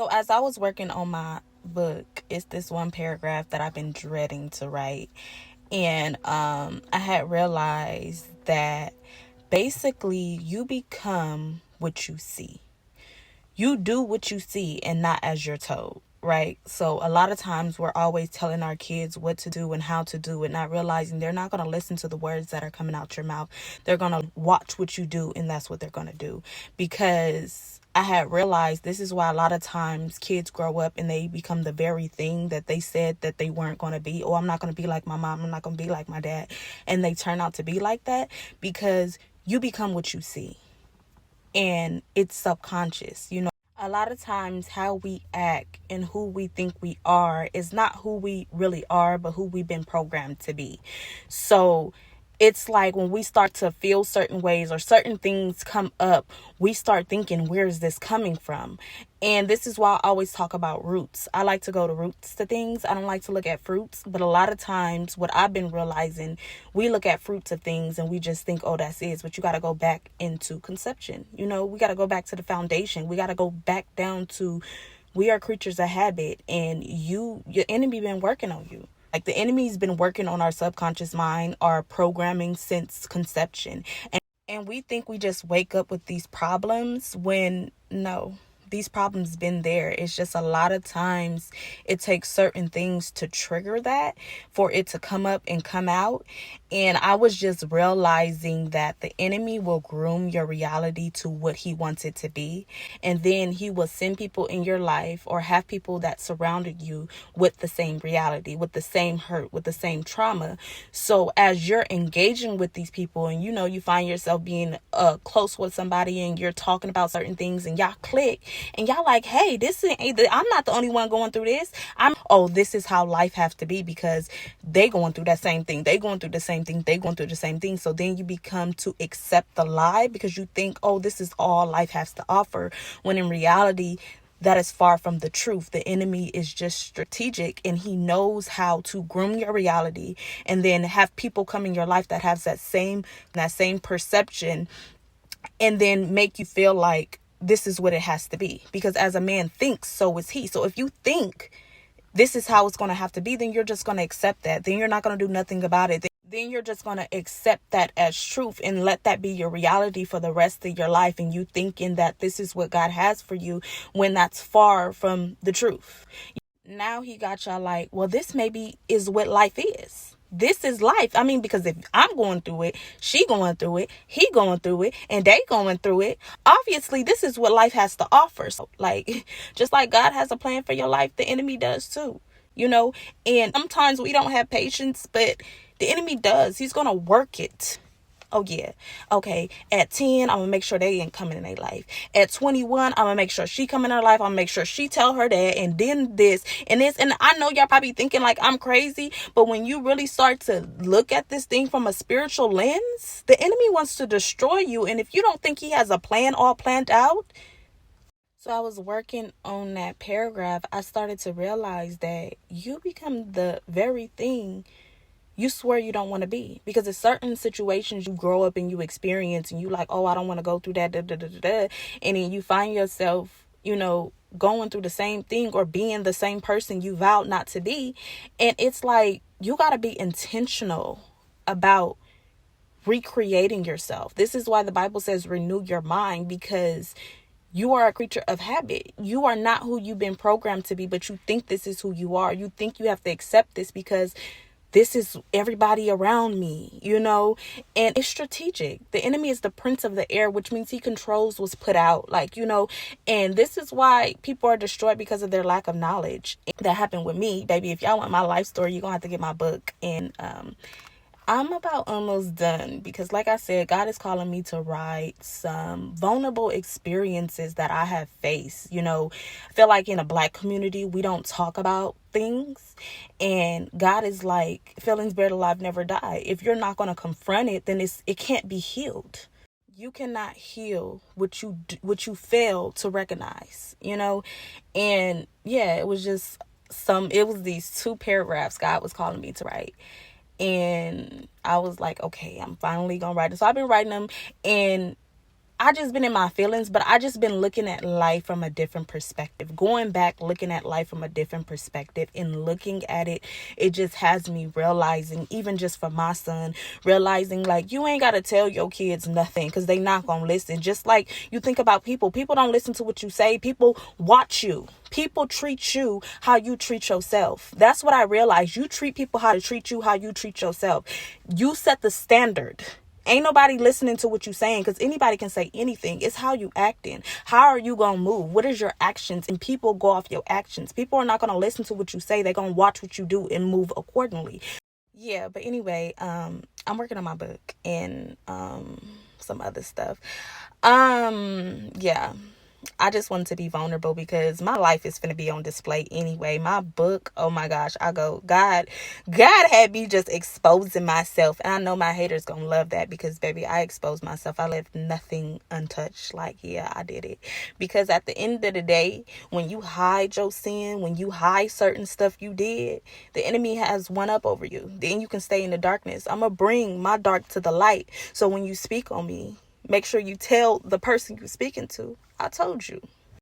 So as I was working on my book, it's this one paragraph that I've been dreading to write. And I had realized that basically you become what you see. You do what you see and not as you're told, right? So a lot of times we're always telling our kids what to do and how to do it, not realizing they're not going to listen to the words that are coming out your mouth. They're going to watch what you do, and that's what they're going to do. Because I had realized this is why a lot of times kids grow up and they become the very thing that they said that they weren't going to be. Oh, I'm not going to be like my mom. I'm not going to be like my dad. And they turn out to be like that because you become what you see. And it's subconscious. A lot of times how we act and who we think we are is not who we really are, but who we've been programmed to be. So it's like when we start to feel certain ways or certain things come up, we start thinking, where is this coming from? And this is why I always talk about roots. I like to go to roots to things. I don't like to look at fruits. But a lot of times what I've been realizing, we look at fruits of things and we just think, oh, that's it. But you got to go back into conception. We got to go back to the foundation. We got to go back down to we are creatures of habit, and your enemy been working on you. Like the enemy's been working on our subconscious mind, our programming since conception. And we think we just wake up with these problems when no, these problems been there. It's just a lot of times it takes certain things to trigger that for it to come up and come out. And I was just realizing that the enemy will groom your reality to what he wants it to be. And then he will send people in your life or have people that surrounded you with the same reality, with the same hurt, with the same trauma. So as you're engaging with these people and you find yourself being close with somebody and you're talking about certain things and y'all click and y'all like, hey, I'm not the only one going through this. This is how life has to be because they going through that same thing. They going through the same thing. They going through the same thing. So then you become to accept the lie because you think, oh, this is all life has to offer. When in reality, that is far from the truth. The enemy is just strategic and he knows how to groom your reality and then have people come in your life that has that same perception and then make you feel like this is what it has to be. Because as a man thinks, so is he. So if you think this is how it's going to have to be, then you're just going to accept that. Then you're not going to do nothing about it. Then you're just going to accept that as truth and let that be your reality for the rest of your life. And you thinking that this is what God has for you when that's far from the truth. Now he got y'all like, well, this maybe is what life is. This is life. I mean, because if I'm going through it, she going through it, he going through it, and they going through it, obviously this is what life has to offer. So like, just like God has a plan for your life, the enemy does too, and sometimes we don't have patience, but the enemy does. He's going to work it. Oh, yeah. Okay. At 10, I'm going to make sure they ain't coming in their life. At 21, I'm going to make sure she come in her life. I'm going to make sure she tell her dad and then this and this. And I know y'all probably thinking like I'm crazy, but when you really start to look at this thing from a spiritual lens, the enemy wants to destroy you. And if you don't think he has a plan all planned out. So I was working on that paragraph. I started to realize that you become the very thing you swear you don't want to be, because in certain situations you grow up and you experience and you like, oh, I don't want to go through that, and then you find yourself, going through the same thing or being the same person you vowed not to be. And it's like, you got to be intentional about recreating yourself. This is why the Bible says renew your mind, because you are a creature of habit. You are not who you've been programmed to be, but you think this is who you are. You think you have to accept this because this is everybody around me, and it's strategic. The enemy is the prince of the air, which means he controls what's put out, and this is why people are destroyed because of their lack of knowledge. That happened with me, baby. If y'all want my life story, you're going to have to get my book. And I'm about almost done because, like I said, God is calling me to write some vulnerable experiences that I have faced. I feel like in a Black community, we don't talk about things, and God is like, feelings buried alive never die. If you're not going to confront it, then it can't be healed. You cannot heal what you fail to recognize, and yeah, it was these 2 paragraphs God was calling me to write. And I was like, okay, I'm finally going to write it. So I've been writing them, and I just been in my feelings, but I just been looking at life from a different perspective. Going back, looking at life from a different perspective and looking at it, it just has me realizing, even just for my son, realizing like you ain't got to tell your kids nothing because they not going to listen. Just like you think about people don't listen to what you say. People watch you. People treat you how you treat yourself. That's what I realized. You treat people how to treat you, how you treat yourself. You set the standard. Ain't nobody listening to what you saying because anybody can say anything. It's how you acting. How are you going to move? What is your actions? And people go off your actions. People are not going to listen to what you say. They're going to watch what you do and move accordingly. Yeah, but anyway, I'm working on my book and some other stuff. Yeah. I just wanted to be vulnerable because my life is going to be on display anyway. My book, oh my gosh, God had me just exposing myself. And I know my haters going to love that because, baby, I exposed myself. I left nothing untouched. Like, yeah, I did it. Because at the end of the day, when you hide your sin, when you hide certain stuff you did, the enemy has one up over you. Then you can stay in the darkness. I'm going to bring my dark to the light. So when you speak on me, make sure you tell the person you're speaking to, I told you.